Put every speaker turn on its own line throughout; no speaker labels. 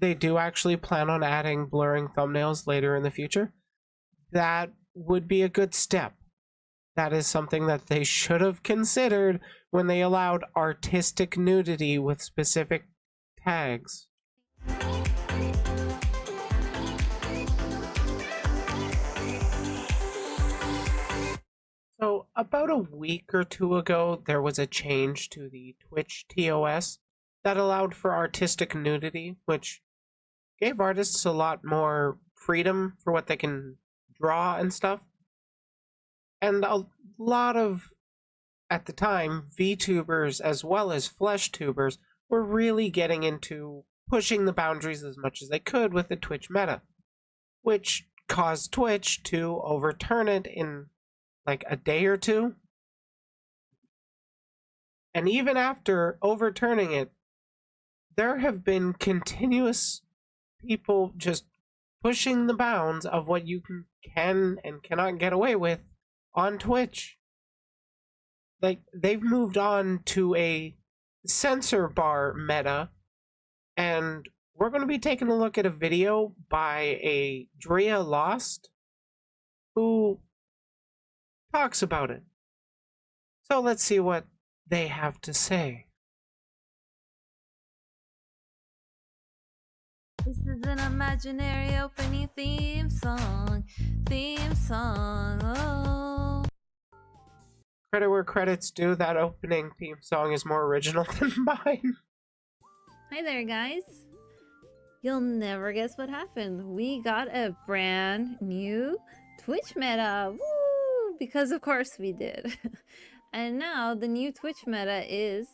they do actually plan on adding blurring thumbnails later in the future, that would be a good step. That is something that they should have considered when they allowed artistic nudity with specific tags. So, about a week or two ago, there was a change to the Twitch TOS that allowed for artistic nudity, which gave artists a lot more freedom for what they can draw and stuff. And a lot of, at the time, VTubers as well as flesh tubers were really getting into pushing the boundaries as much as they could with the Twitch meta, which caused Twitch to overturn it in like a day or two. And even after overturning it, there have been continuous people just pushing the bounds of what you can and cannot get away with on Twitch. Like, they've moved on to a censor bar meta, and we're going to be taking a look at a video by a Drea Lost who talks about it. So let's see what they have to say.
This is an imaginary opening theme song, oh.
Credit where credit's due, that opening theme song is more original than mine.
Hi there, guys. You'll never guess what happened. We got a brand new Twitch meta. Woo! Because of course we did. And now the new Twitch meta is,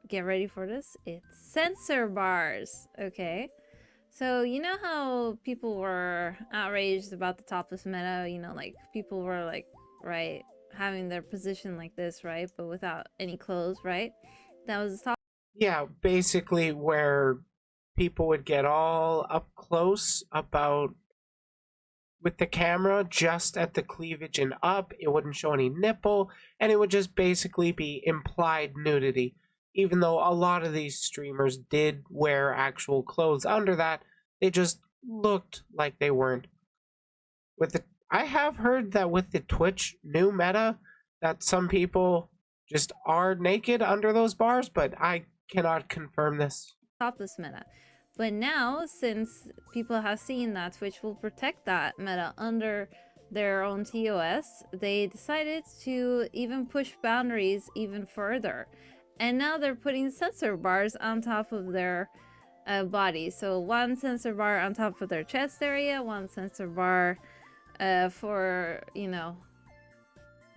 get ready for this, it's censor bars. Okay, so you know how people were outraged about the topless meta, you know, like people were like, right, having their position like this, right, but without any clothes, right? That was the top.
Yeah, basically where people would get all up close about with the camera just at the cleavage and up. It wouldn't show any nipple, and it would just basically be implied nudity. Even though a lot of these streamers did wear actual clothes under that, they just looked like they weren't. I have heard that with the Twitch new meta, that some people just are naked under those bars, but I cannot confirm this.
Topless meta. But now, since people have seen that Twitch will protect that meta under their own TOS, they decided to even push boundaries even further. And now they're putting censor bars on top of their body. So one censor bar on top of their chest area, one censor bar for, you know,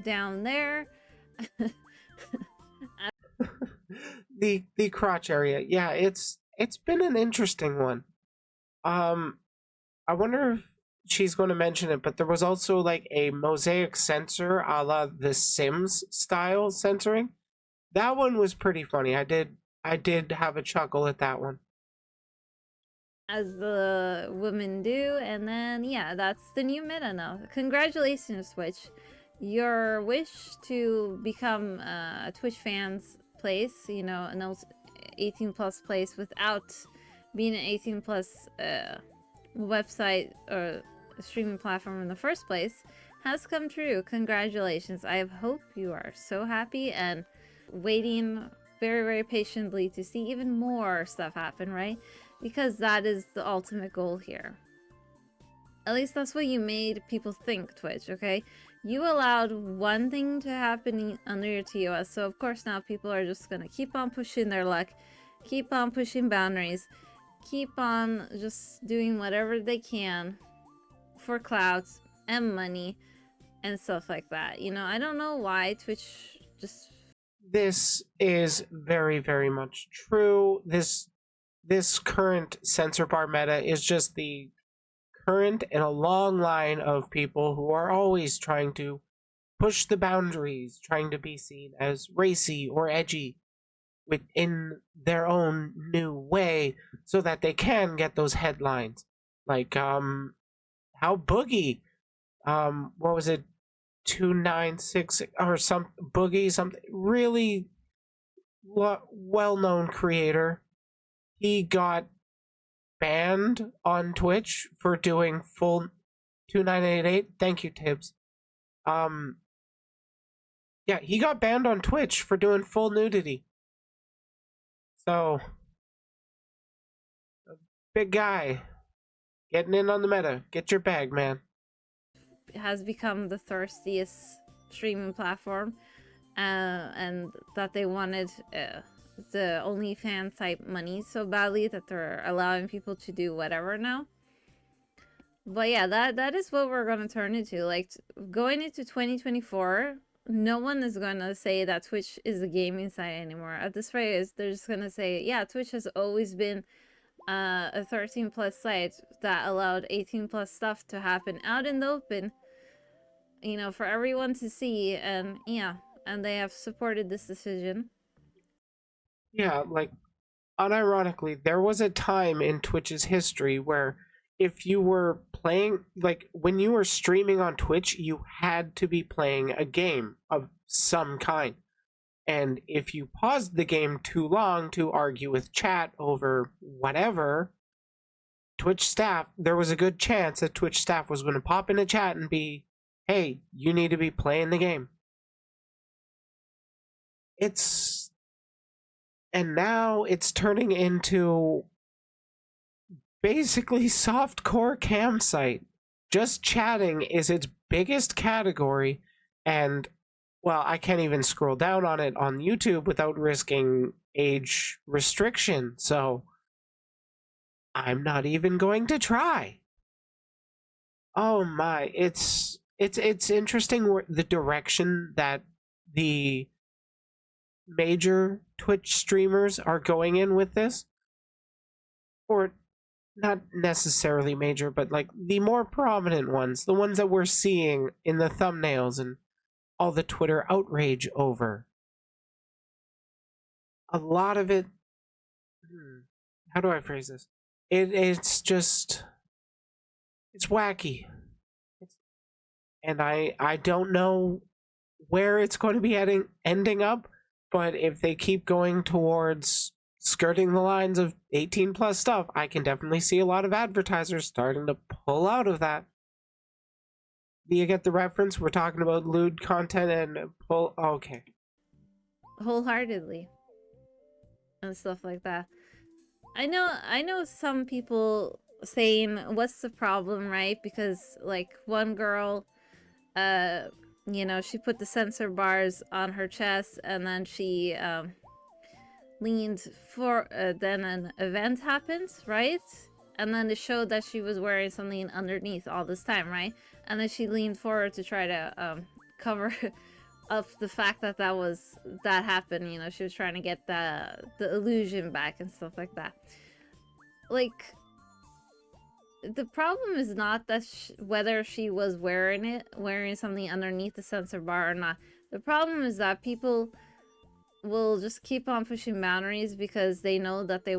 down there.
the crotch area. Yeah, it's been an interesting one. I wonder if she's going to mention it, but there was also like a mosaic censor a la the Sims style censoring. That one was pretty funny. I did have a chuckle at that one.
As the women do, and then yeah, that's the new meta now. Congratulations, Twitch. Your wish to become a Twitch fans place, you know, an 18 plus place without being an 18 plus website or streaming platform in the first place has come true. Congratulations. I hope you are so happy and waiting very, very patiently to see even more stuff happen, right? Because that is the ultimate goal here. At least that's what you made people think, Twitch, okay? You allowed one thing to happen under your TOS, so of course now people are just gonna keep on pushing their luck, keep on pushing boundaries, keep on just doing whatever they can for clouds and money and stuff like that. You know, I don't know why Twitch just...
This is very, very much true. This current censor bar meta is just the current in a long line of people who are always trying to push the boundaries, trying to be seen as racy or edgy within their own new way so that they can get those headlines. Like, how Boogie, what was it, 296 or some Boogie, something really well-known creator, he got banned on Twitch for doing full 2988. Thank you, Tibbs. Yeah, he got banned on Twitch for doing full nudity. So, big guy, getting in on the meta. Get your bag, man.
Has become the thirstiest streaming platform, and that they wanted the OnlyFans type money so badly that they're allowing people to do whatever now. But yeah, that is what we're gonna turn into. Like, going into 2024, no one is gonna say that Twitch is a gaming site anymore. At this rate, they're just gonna say, yeah, Twitch has always been a 13+ site that allowed 18+ stuff to happen out in the open, you know, for everyone to see. And yeah, and they have supported this decision.
Yeah, like, unironically, there was a time in Twitch's history where if you were playing, like, when you were streaming on Twitch, you had to be playing a game of some kind. And if you paused the game too long to argue with chat over whatever, Twitch staff, there was a good chance that Twitch staff was going to pop into chat and be, hey, you need to be playing the game. And now it's turning into basically softcore campsite. Just chatting is its biggest category, and well, I can't even scroll down on it on YouTube without risking age restriction, so I'm not even going to try. Oh my, it's interesting the direction that the major Twitch streamers are going in with this. Or not necessarily major, but like the more prominent ones, the ones that we're seeing in the thumbnails and all the Twitter outrage over. A lot of it, how do I phrase this? It's just, it's wacky. And I don't know where it's going to be ending up, but if they keep going towards skirting the lines of 18+ stuff, I can definitely see a lot of advertisers starting to pull out of that. Do you get the reference? We're talking about lewd content and pull. Oh, okay.
Wholeheartedly. And stuff like that. I know some people saying, what's the problem, right? Because, like, one girl, you know, she put the censor bars on her chest, and then she leaned for then an event happens, right? And then it showed that she was wearing something underneath all this time, right? And then she leaned forward to try to cover up the fact that that happened. You know, she was trying to get the illusion back and stuff like that. Like, the problem is not that whether she was wearing something underneath the censor bar or not. The problem is that people will just keep on pushing boundaries because they know that they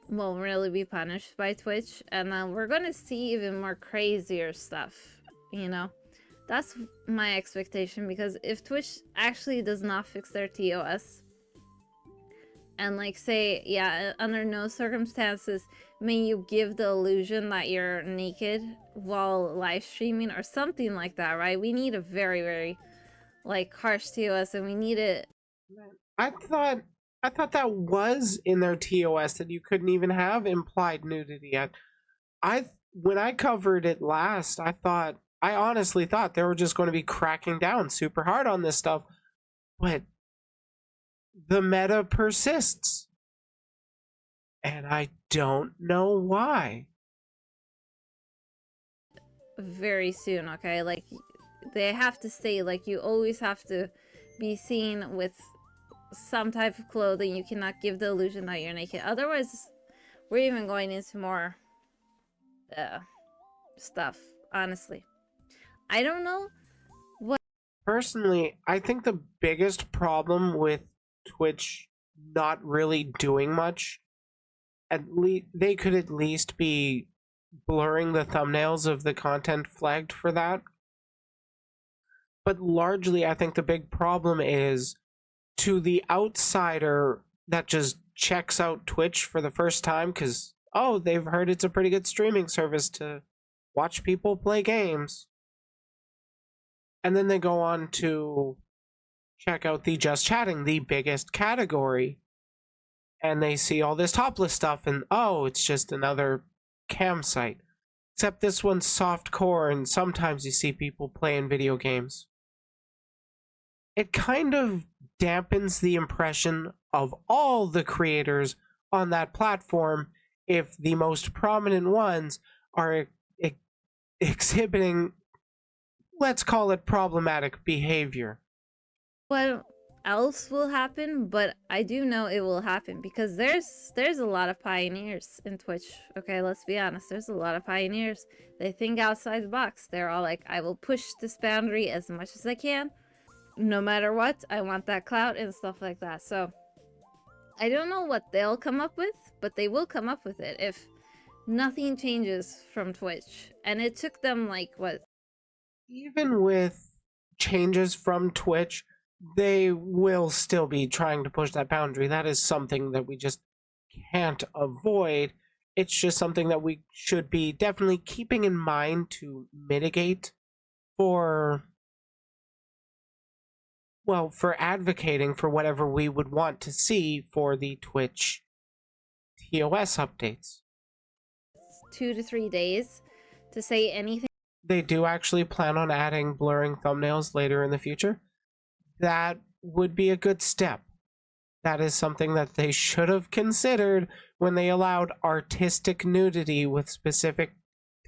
won't really be punished by Twitch, and then we're gonna see even more crazier stuff, you know? That's my expectation, because if Twitch actually does not fix their TOS and, like, say, yeah, under no circumstances may you give the illusion that you're naked while live streaming or something like that, right? We need a very, very, like, harsh TOS, and we need it.
I thought that was in their TOS, that you couldn't even have implied nudity. When I covered it last, I honestly thought they were just going to be cracking down super hard on this stuff, but the meta persists, and I don't know why.
Very soon, okay? Like, they have to stay, like, you always have to be seen with some type of clothing. You cannot give the illusion that you're naked. Otherwise, we're even going into more stuff, honestly. I don't know what...
Personally, I think the biggest problem with Twitch not really doing much, they could at least be blurring the thumbnails of the content flagged for that. But largely, I think the big problem is, to the outsider that just checks out Twitch for the first time, because oh, they've heard it's a pretty good streaming service to watch people play games. And then they go on to check out the just chatting, the biggest category. And they see all this topless stuff, and oh, it's just another cam site. Except this one's softcore, and sometimes you see people playing video games. It kind of dampens the impression of all the creators on that platform if the most prominent ones are exhibiting, let's call it, problematic behavior.
What else will happen? But I do know it will happen because there's a lot of pioneers in Twitch. Okay, let's be honest. There's a lot of pioneers. They think outside the box. They're all like, I will push this boundary as much as I can. No matter what, I want that clout and stuff like that. So I don't know what they'll come up with, but they will come up with it if nothing changes from Twitch. And it took them like what?
Even with changes from Twitch, they will still be trying to push that boundary. That is something that we just can't avoid. It's just something that we should be definitely keeping in mind to mitigate for, well, for advocating for whatever we would want to see for the Twitch TOS updates.
2 to 3 days to say anything.
They do actually plan on adding blurring thumbnails later in the future. That would be a good step. That is something that they should have considered when they allowed artistic nudity with specific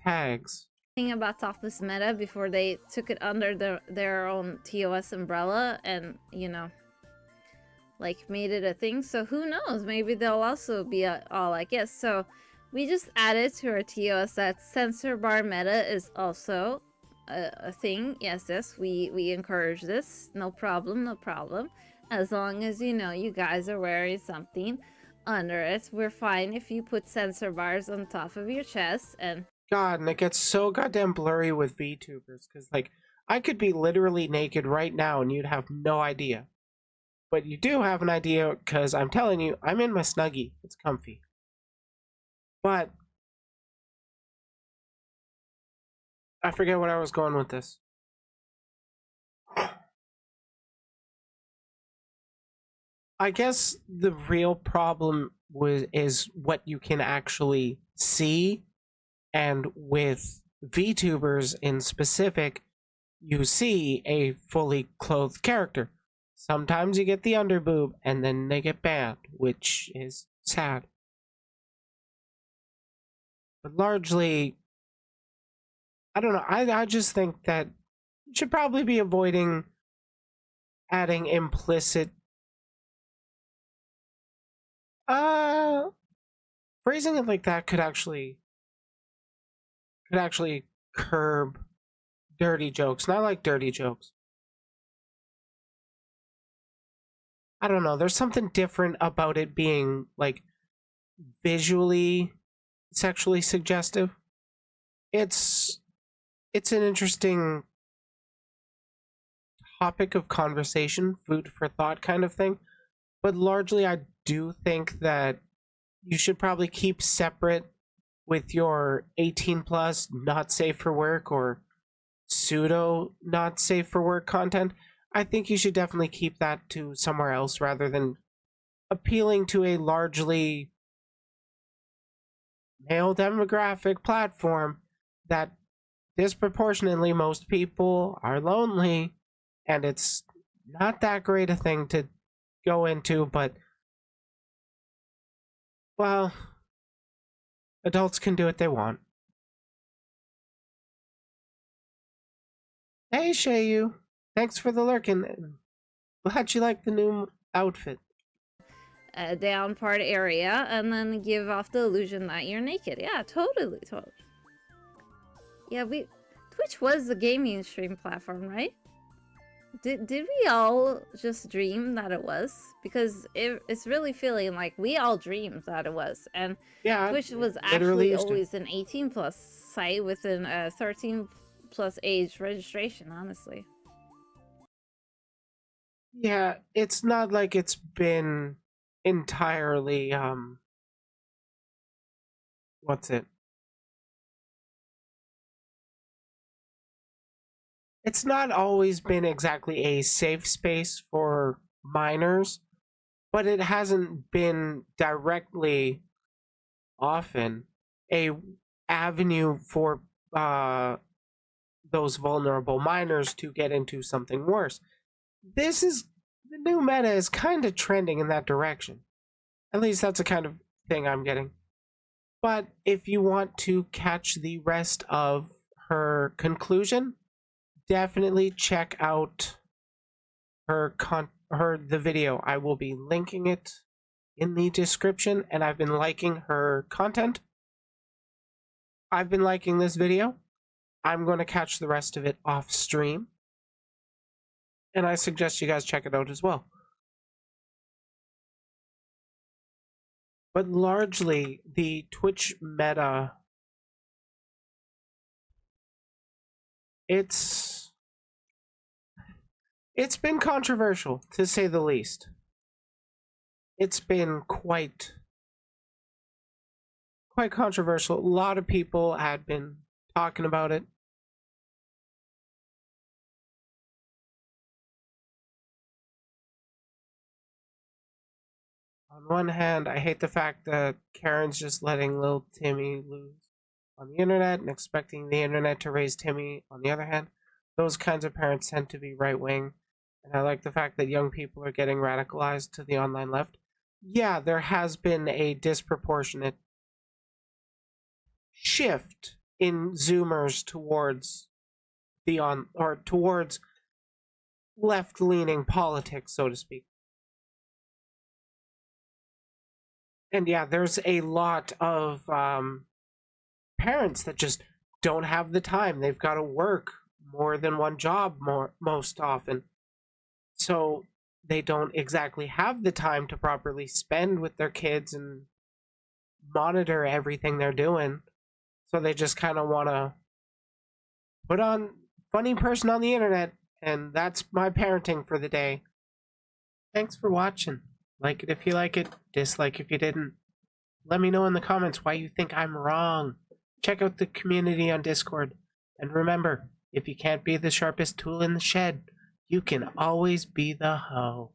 tags.
About topless meta before they took it under their own TOS umbrella and, you know, like made it a thing. So who knows? Maybe they'll also be all like, yes. So we just added to our TOS that censor bar meta is also a thing. Yes, we encourage this. No problem, no problem. As long as, you know, you guys are wearing something under it, we're fine if you put censor bars on top of your chest. And
God, and it gets so goddamn blurry with VTubers, because, like, I could be literally naked right now and you'd have no idea. But you do have an idea, because I'm telling you, I'm in my Snuggie. It's comfy. But I forget what I was going with this. I guess the real problem is what you can actually see, and with VTubers in specific, you see a fully clothed character. Sometimes you get the underboob, and then they get banned, which is sad. But largely, I don't know, I just think that you should probably be avoiding adding implicit phrasing it like that could actually curb dirty jokes. Not like dirty jokes. I don't know, there's something different about it being like visually sexually suggestive. It's an interesting topic of conversation, food for thought kind of thing. But largely I do think that you should probably keep separate with your 18 plus not safe for work or pseudo not safe for work content. I think you should definitely keep that to somewhere else rather than appealing to a largely male demographic platform that disproportionately most people are lonely, and it's not that great a thing to go into, but well, adults can do what they want. Hey Shayu, thanks for the lurkin'. Glad you like the new outfit.
Down part area and then give off the illusion that you're naked. Yeah, totally. Yeah, Twitch was a gaming stream platform, right? Did we all just dream that it was? Because it's really feeling like we all dreamed that it was. And
yeah,
Twitch was actually always an 18 plus site with a 13 plus age registration, honestly.
Yeah, it's not like it's been entirely what's it? It's not always been exactly a safe space for minors, but it hasn't been directly often a avenue for those vulnerable minors to get into something worse. The new meta is kind of trending in that direction. At least that's the kind of thing I'm getting. But if you want to catch the rest of her conclusion, definitely check out the video. I will be linking it in the description, and I've been liking her content. I've been liking this video. I'm going to catch the rest of it off stream, and I suggest you guys check it out as well. But largely, the Twitch meta, it's been controversial, to say the least. It's been quite controversial. A lot of people had been talking about it. On one hand, I hate the fact that Karen's just letting little Timmy loose on the internet and expecting the internet to raise Timmy. On the other hand, those kinds of parents tend to be right-wing, and I like the fact that young people are getting radicalized to the online left. Yeah, there has been a disproportionate shift in Zoomers towards towards left-leaning politics, so to speak. And yeah, there's a lot of parents that just don't have the time. They've got to work more than one job most often. So they don't exactly have the time to properly spend with their kids and monitor everything they're doing. So they just kind of want to put on funny person on the internet, and that's my parenting for the day. Thanks for watching. Like it if you like it, dislike if you didn't. Let me know in the comments why you think I'm wrong. Check out the community on Discord. And remember, if you can't be the sharpest tool in the shed, you can always be the hoe.